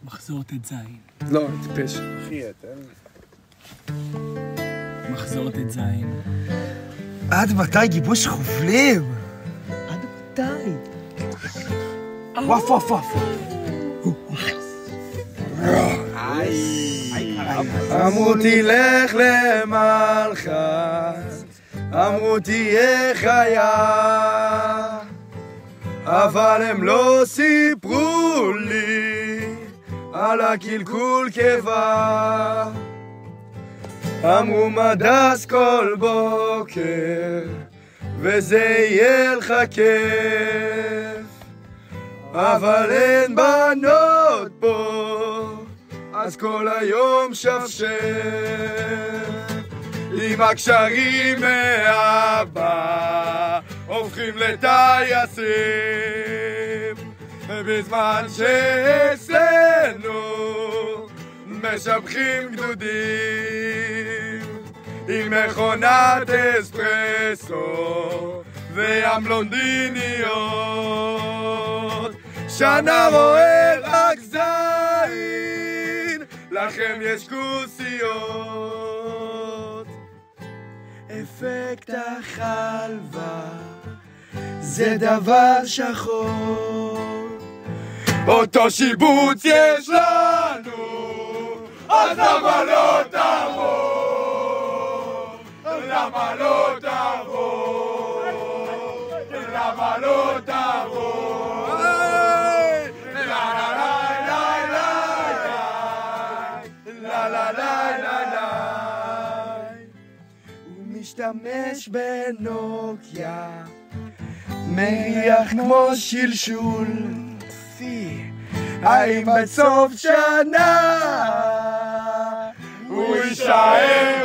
מחזור ט"ז. לא, טיפש. אחי, תן. מחזור ט"ז. עד מתי גיבוש חובלים? עד מתי? וואף וואף וואף. אמרו תלך למלכת, אמרו תהיה חיה, אבל הם לא סיפרו לי על הקלקול קיבה. אמרו מדס כל בוקר וזה יהיה לך כיף, אבל אין בנות פה אז כל היום שפשף. עם הקשרים מאבא הופכים לטייסים, בזמן שאצלנו משבחים גדודים עם מכונת אספרסו והמלונדיניות. שנה רואה רק זין, לכם יש כוסיות. אפקט החלבה זה דבר שחור, אותו שיבוץ יש לנו, אז למה לא תבוא? למה לא תבוא? למה לא תבוא? הוא משתמש בנוקיה, מריח כמו שלשול. האם בסוף שנה הוא יישאר